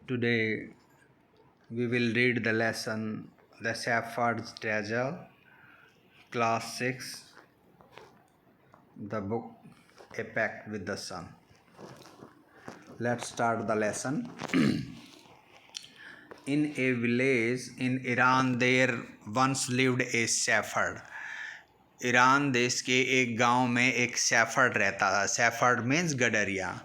Today we will read the lesson The Shepherd's Treasure, Class 6, the book A Pact with the Sun. Let's start the lesson. In a village in Iran there once lived a shepherd. Iran देश के एक गांव में एक shepherd रहता था. Shepherd means गडरिया.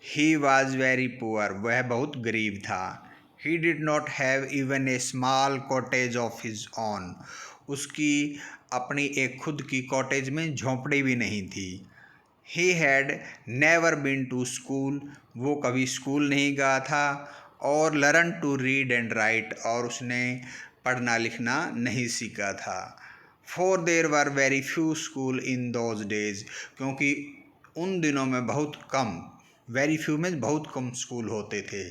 He was very poor, वह बहुत गरीब था. He did not have even a small cottage of his own, उसकी अपनी एक खुद की कॉटेज में झोंपड़ी भी नहीं थी. He had never been to school, वो कभी स्कूल नहीं गया था. और learn to read and write, और उसने पढ़ना लिखना नहीं सीखा था. For there were very few school in those days, क्योंकि उन दिनों में बहुत कम, वेरी फ्यू में बहुत कम स्कूल होते थे.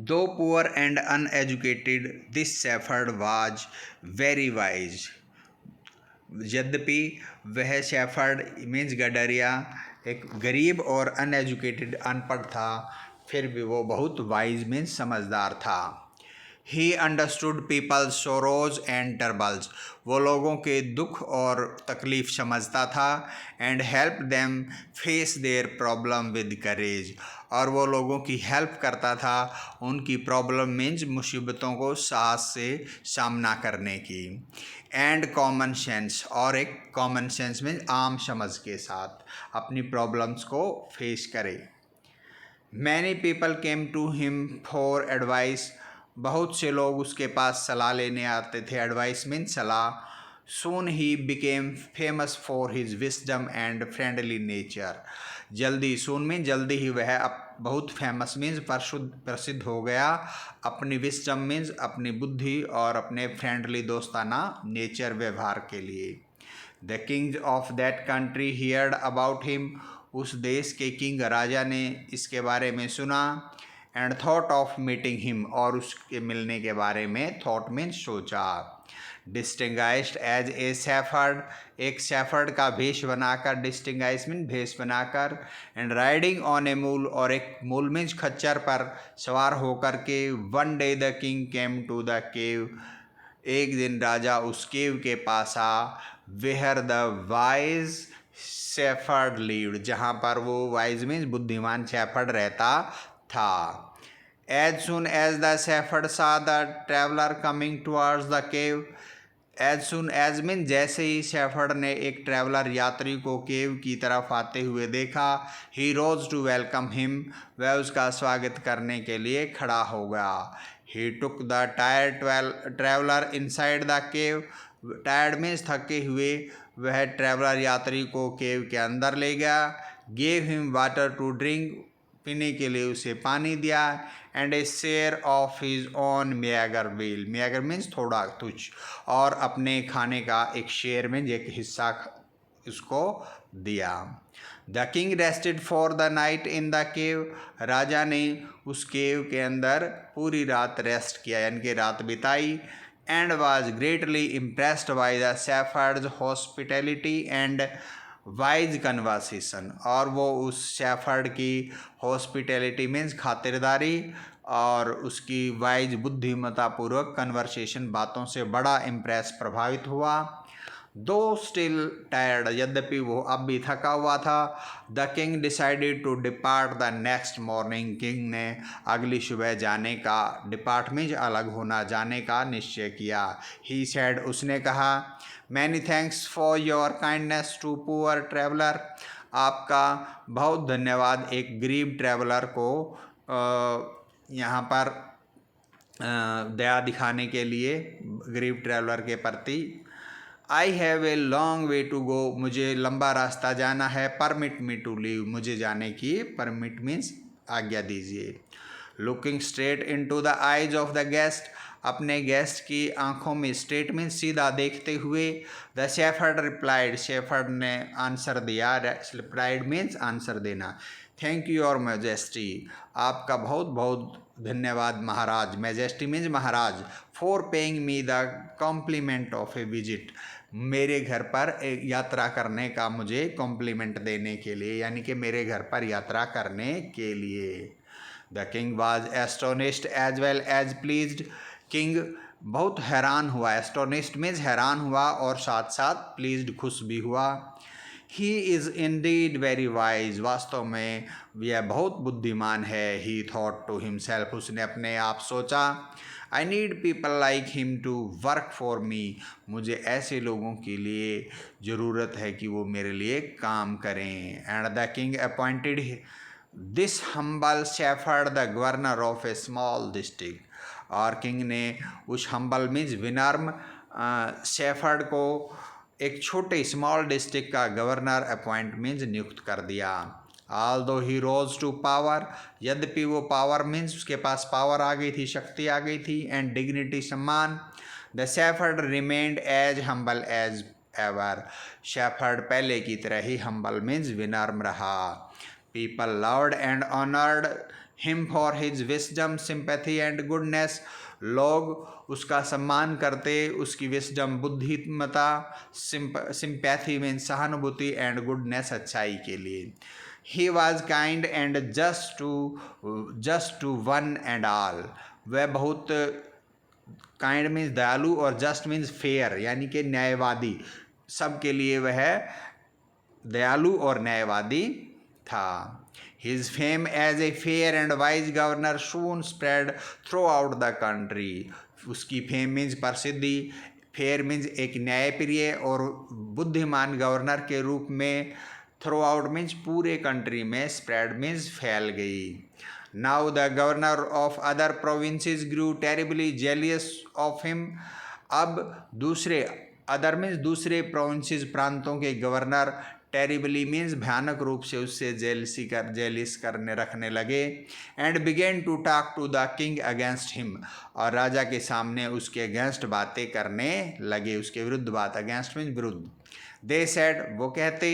दो poor and uneducated this shepherd was very wise. यद्यपि वह शेफर्ड मीन्स गडरिया एक गरीब और अनएजुकेटेड अनपढ़ था, फिर भी वो बहुत वाइज मीन्स समझदार था. He understood people's sorrows and troubles, वो लोगों के दुख और तकलीफ़ समझता था. And help them face their problem with courage, और वो लोगों की हेल्प करता था उनकी प्रॉब्लम मीन्स मुसीबतों को साहस से सामना करने की. एंड कॉमन सेंस, और एक कॉमन सेंस मीन्स आम समझ के साथ अपनी प्रॉब्लम्स को फेस करे. Many people came to him for advice, बहुत से लोग उसके पास सलाह लेने आते थे. एडवाइस मीन्स सलाह. Soon he became famous for his wisdom and friendly nature, जल्दी, soon मीन जल्दी ही वह बहुत फेमस मीन्स प्रसिद्ध हो गया अपनी विस्डम मीन्स अपनी बुद्धि और अपने फ्रेंडली दोस्ताना नेचर व्यवहार के लिए. The Kings of that country heard about him, उस देश के किंग राजा ने इसके बारे में सुना. And thought of meeting him, और उसके मिलने के बारे में थॉट मीन्स सोचा. डिस्टिंगाइज्ड एज ए शेफर्ड, एक शेफर्ड का भेष बनाकर, डिस्टिंगाइज मीन भेष बनाकर. एंड राइडिंग ऑन ए मूल, और एक मूल मीन्स खच्चर पर सवार होकर के. One day the king came to the cave, एक दिन राजा उस केव के पास आ. Where the wise shepherd lived, जहाँ पर वो वाइज मीन्स बुद्धिमान शेफर्ड रहता था. As soon as the shepherd saw the traveller coming towards the cave, as soon as means जैसे ही शेफर्ड ने एक ट्रैवलर यात्री को केव की तरफ आते हुए देखा. He rose to welcome him, वह उसका स्वागत करने के लिए खड़ा हो गया. He took the tired traveller inside the cave, tired means थके हुए, वह ट्रैवलर यात्री को केव के अंदर ले गया. Gave him water to drink, पीने के लिए उसे पानी दिया. And a share of his own meagre meal, meagre means थोड़ा तुच्छ, और अपने खाने का एक शेयर मीन्स एक हिस्सा उसको दिया. The king rested for the night in the cave, राजा ने उस केव के अंदर पूरी रात रेस्ट किया, यानी कि रात बिताई. And was greatly impressed by the shepherd's hospitality and wise conversation, और वो उस शेफर्ड की हॉस्पिटैलिटी मीन्स खातिरदारी और उसकी वाइज बुद्धिमत्तापूर्वक कन्वर्सेशन बातों से बड़ा इम्प्रेस प्रभावित हुआ. दो स्टिल टायर्ड, यद्यपि वो अब भी थका हुआ था. The king decided to depart the next morning, king ने अगली सुबह जाने का, डिपार्ट मीन्स अलग होना, जाने का निश्चय किया. ही सेड, उसने कहा. Many thanks for your kindness to poor traveller, आपका बहुत धन्यवाद एक गरीब ट्रैवलर को यहाँ पर दया दिखाने के लिए, गरीब ट्रैवलर के प्रति. I have a long way to go, मुझे लंबा रास्ता जाना है. परमिट मी टू लीव, मुझे जाने की परमिट मीन्स आज्ञा दीजिए. Looking straight into the eyes of the guest, अपने गेस्ट की आंखों में, स्ट्रेट मीन्स सीधा देखते हुए. द शेफर्ड रिप्लाइड, शेफर्ड ने आंसर दिया. रिप्लाइड मीन्स आंसर देना. थैंक यू योर मैजेस्टी, आपका बहुत बहुत धन्यवाद महाराज. मैजेस्टी मीन्स महाराज. For paying me the compliment of a visit, मेरे घर पर एक यात्रा करने का मुझे कॉम्प्लीमेंट देने के लिए, यानी कि मेरे घर पर यात्रा करने के लिए. The king was astonished as well as pleased. King बहुत हैरान हुआ, एस्टोनिस्ड मीन्स हैरान हुआ और साथ साथ प्लीज्ड खुश भी हुआ। He is Indeed very wise, वास्तव में यह बहुत बुद्धिमान है। ही थॉट टू हिमसेल्फ, उसने अपने आप सोचा। I need people like him to work for me, मुझे ऐसे लोगों के लिए ज़रूरत है कि वो मेरे लिए काम करें। And the king appointed this humble shepherd the governor of a small district, और किंग ने उस हम्बल मीन्स विनम्र शेफर्ड को एक छोटे स्मॉल डिस्ट्रिक्ट का गवर्नर अपॉइंट मीन्स नियुक्त कर दिया। Although he rose to power, यद्यपि वो पावर मीन्स उसके पास पावर आ गई थी, शक्ति आ गई थी, एंड डिग्निटी सम्मान। The shepherd remained as humble as ever, shepherd पहले की तरह ही हम्बल मीन्स विनम्र रहा। People loved and honoured him for his wisdom sympathy and goodness, लोग उसका सम्मान करते उसकी विजडम बुद्धिमता, सिंपैथी मीन्स सहानुभूति, एंड गुडनेस अच्छाई के लिए। He was kind and just to one and all, वह बहुत काइंड मीन्स दयालु और जस्ट मीन्स फेयर यानी कि न्यायवादी, सबके लिए वह दयालु और न्यायवादी था। His fame as a fair and wise governor soon spread throughout the country, उसकी फेम मीन्स प्रसिद्धि, फेयर मीन्स एक न्यायप्रिय और बुद्धिमान गवर्नर के रूप में, थ्रू आउट मीन्स पूरे कंट्री में, स्प्रेड मीन्स फैल गई। Now the governor of other provinces grew terribly jealous of him, अब दूसरे अदर मीन्स दूसरे प्रोविंसेस प्रांतों के गवर्नर टेरिबली मीन्स भयानक रूप से उससे जेलिस करने रखने लगे। And began to talk to the king against him, और राजा के सामने उसके अगेंस्ट बातें करने लगे, उसके विरुद्ध बात, अगेंस्ट मीन्स विरुद्ध। दे सेड, वो कहते,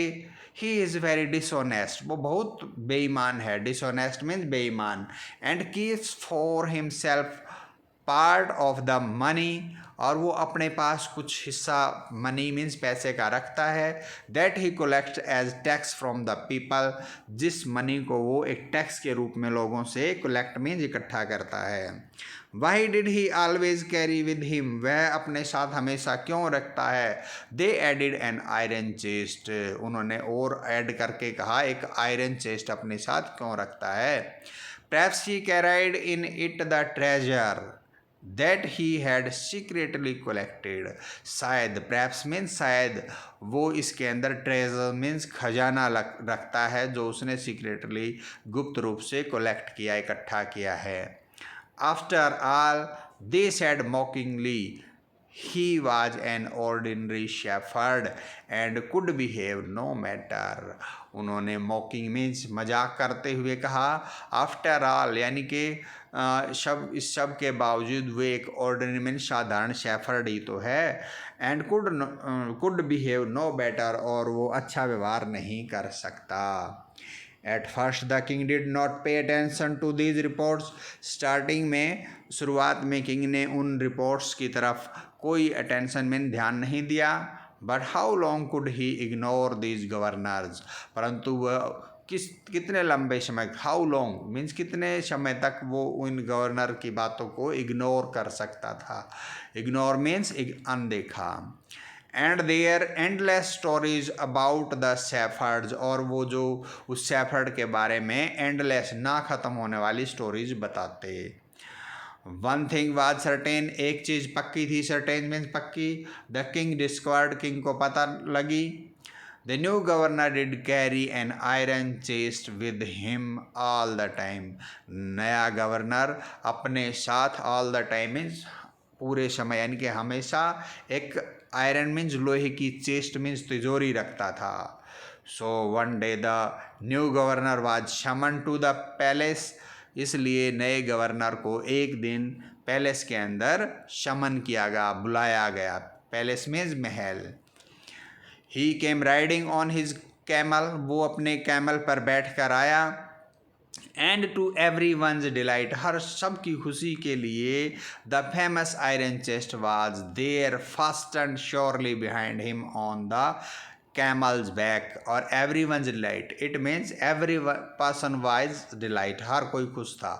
ही इज़ वेरी डिसऑनेस्ट, वो बहुत बेईमान है, डिसऑनेस्ट मीन्स बेईमान। And keeps for himself part of the money, और वो अपने पास कुछ हिस्सा मनी मीन्स पैसे का रखता है, that he collect as tax from the people, जिस मनी को वो एक टैक्स के रूप में लोगों से कलेक्ट मीन्स इकट्ठा करता है। Why did he always carry with him, वह अपने साथ हमेशा क्यों रखता है। दे एडिड एन आयरन चेस्ट, उन्होंने और ऐड करके कहा एक आयरन चेस्ट अपने साथ क्यों रखता है। Perhaps he carried in it the treasure that he had secretly collected, शायद, परहैप्स मीन्स शायद, वो इसके अंदर ट्रेजर मीन्स खजाना रखता है जो उसने सीक्रेटली गुप्त रूप से कलेक्ट किया, इकट्ठा किया है। After all they said mockingly, he was an ordinary shepherd and could behave no matter, उन्होंने मॉकिंग मीन्स मजाक करते हुए कहा, आफ्टर ऑल यानी कि इस सब के बावजूद वे एक ऑर्डिनरी मीन्स साधारण शेफर्ड ही तो है, and could behave no better, और वो अच्छा व्यवहार नहीं कर सकता। At first the king did not pay attention to these reports, starting में शुरुआत में किंग ने उन रिपोर्ट्स की तरफ कोई अटेंशन में ध्यान नहीं दिया। But how long could he ignore these governors, परंतु वह कितने लंबे समय, हाउ लॉन्ग मीन्स कितने समय तक वो उन गवर्नर की बातों को इग्नोर कर सकता था। इग्नोर मीन्स अनदेखा। And there endless stories about the shepherd's, और वो जो उस शेफर्ड के बारे में एंडलेस ना ख़त्म होने वाली स्टोरीज बताते। वन थिंग वाज सर्टेन, एक चीज़ पक्की थी, सर्टेन मीन्स पक्की। द किंग डिस्कवर्ड, किंग को पता लगी। The new governor did carry an iron chest with him all the time, नया गवर्नर अपने साथ ऑल द टाइम मीन्स पूरे समय यानी कि हमेशा एक आयरन मीन्स लोहे की चेस्ट मीन्स तिजोरी रखता था। So one day the new governor was summon to the palace, इसलिए नए गवर्नर को एक दिन पैलेस के अंदर समन किया गया, बुलाया गया। पैलेस मीन्स महल। He came riding on his camel, वो अपने कैमल पर बैठ कर आया। And to everyone's delight, हर सब की खुशी के लिए, the famous iron chest was there first and surely behind him on the camel's back और everyone's delight. It means every person was delight. हर कोई खुश था.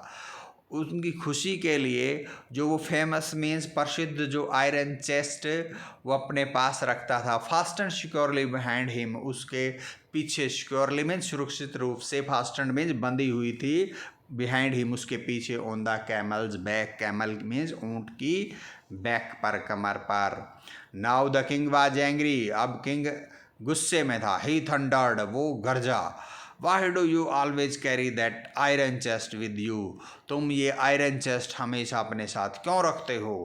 उनकी खुशी के लिए जो वो फेमस मीन्स प्रसिद्ध जो आयरन चेस्ट वो अपने पास रखता था. Fast and securely behind him, उसके पीछे, सिक्योरली मीन्स सुरक्षित रूप से, फास्ट एंड मीन्स बंधी हुई थी, बिहाइंड हिम उसके पीछे, on the camel's back, camel means ऊंट की बैक पर, कमर पर. Now the king was angry, अब किंग गुस्से में था. ही थंडर्ड, वो गरजा. Why do you always carry that iron chest with you? तुम ये आयरन चेस्ट हमेशा अपने साथ क्यों रखते हो?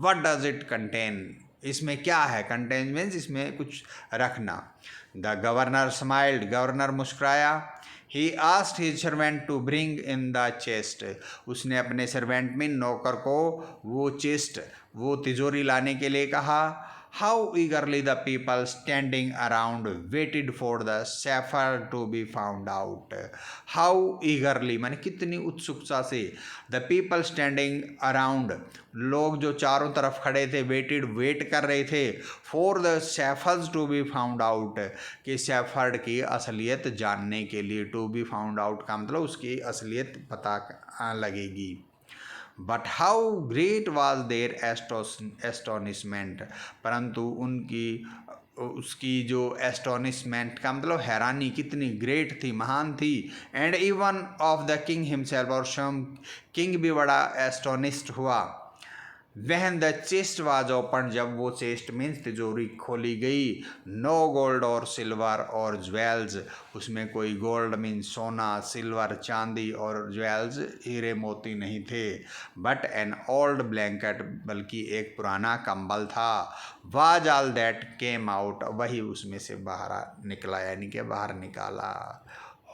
What does it contain? इसमें क्या है? Contain means इसमें कुछ रखना. The governor smiled. गवर्नर मुस्कुराया. He asked his servant to bring in the chest. उसने अपने सर्वेंट में नौकर को वो चेस्ट, वो तिजोरी लाने के लिए कहा. How eagerly the people standing around waited for the sapphire to be found out. How eagerly माने कितनी उत्सुकता से. The people standing around, लोग जो चारों तरफ खड़े थे, waited, वेट कर रहे थे, for the sapphires to be found out, कि सैफर्ड की असलियत जानने के लिए. to be found out का मतलब उसकी असलियत पता लगेगी. But how great was their astonishment, परंतु उनकी उसकी जो एस्टोनिशमेंट का मतलब हैरानी कितनी ग्रेट थी, महान थी. And even of the king himself, और स्वयं किंग भी बड़ा एस्टोनिस्ड हुआ. वहन द चेस्ट वाज ओपन, जब वो चेस्ट मीन्स तिजोरी खोली गई. नो गोल्ड और सिल्वर और ज्वेल्स, उसमें कोई गोल्ड मीन्स सोना, सिल्वर चांदी और ज्वेल्स हीरे मोती नहीं थे. बट एन ओल्ड ब्लैंकेट, बल्कि एक पुराना कंबल था. Was all that came out, वही उसमें से बाहर निकला, यानी कि बाहर निकाला.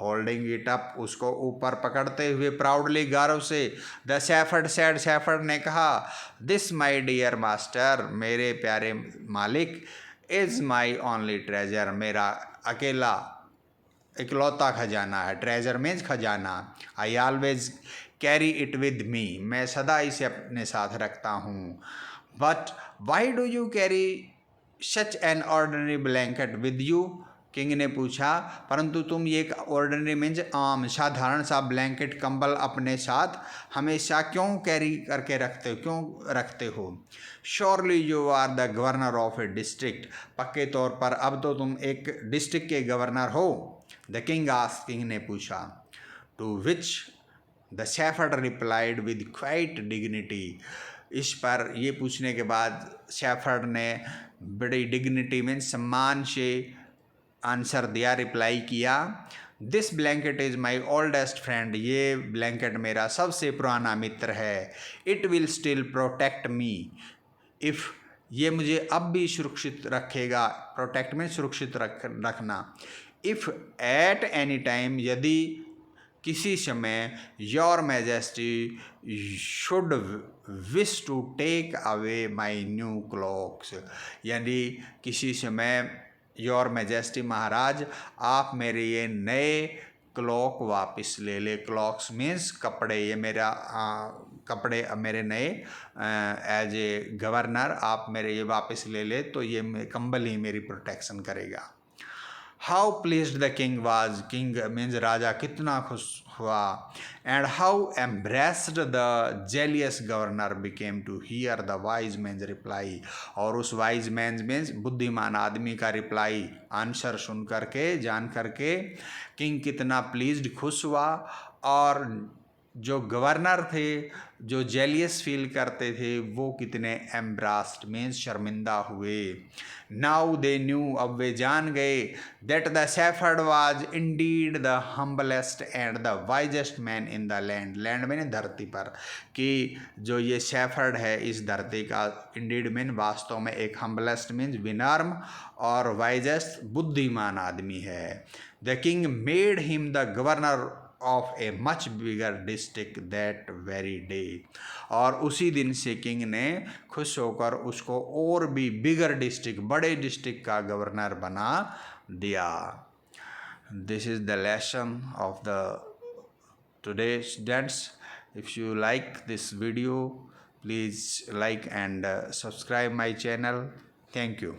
होल्डिंग इट अप, उसको ऊपर पकड़ते हुए, प्राउडली, गौरव से. द शेफर्ड सेड, शेफर्ड ने कहा. दिस माई डियर मास्टर, मेरे प्यारे मालिक. इज माई ओनली ट्रेजर, मेरा अकेला इकलौता खजाना है. ट्रेजर मीन्स खजाना. I always carry it with me, मैं सदा इसे अपने साथ रखता हूँ. But why do you carry such an ordinary blanket with you, king ने पूछा. परंतु तुम ये एक ऑर्डिनरी मीन्स आम, साधारण सा ब्लैंकेट, कंबल अपने साथ हमेशा क्यों कैरी करके रखते हो, क्यों रखते हो? Surely you are the governor of a district, पक्के तौर पर अब तो तुम एक डिस्ट्रिक्ट के गवर्नर हो. द किंग आस्क्ड, किंग ने पूछा. To which the shepherd replied with quiet dignity, इस पर ये पूछने के बाद शेफर्ड ने बड़ी डिग्निटी मीन्स सम्मान से आंसर दिया, रिप्लाई किया. This blanket is my oldest friend, ये ब्लैंकेट मेरा सबसे पुराना मित्र है. It will still protect me if, ये मुझे अब भी सुरक्षित रखेगा. प्रोटेक्ट में सुरक्षित रखना. इफ़ एट एनी टाइम, यदि किसी समय, your majesty should wish to take away my new clocks, यानी किसी समय योर मैजेस्टी, महाराज, आप मेरे ये नए क्लॉक वापस ले ले. क्लॉक्स मीन्स कपड़े, ये मेरा कपड़े मेरे नए, एज ए गवर्नर आप मेरे ये वापस ले ले, तो ये कंबल ही मेरी प्रोटेक्शन करेगा. How pleased the king was, king means राजा कितना खुश हुआ. And how embarrassed the jealous governor became to hear the wise man's reply, और उस वाइज मैन मीन्स बुद्धिमान आदमी का रिप्लाई, आंसर सुन करके, जान करके किंग कितना प्लीज्ड, खुश हुआ. और जो गवर्नर थे, जो जेलियस फील करते थे, वो कितने एम्ब्रास्ड मीन्स शर्मिंदा हुए. नाउ दे न्यू, अब वे जान गए, that the shepherd was Indeed the humblest and the wisest man in the land. Land में धरती पर, कि जो ये शेफर्ड है इस धरती का, इंडीड मीन वास्तव में, एक हम्बलेस्ट मीन्स विनम्र, और वाइजेस्ट बुद्धिमान आदमी है. The king made him the governor of a much bigger district that very day, और उसी दिन से किंग ने खुश होकर उसको और भी बिगर डिस्ट्रिक्ट, बड़े डिस्ट्रिक्ट का गवर्नर बना दिया. This is the lesson of the today students. If you like this video, please like and subscribe my channel. Thank you.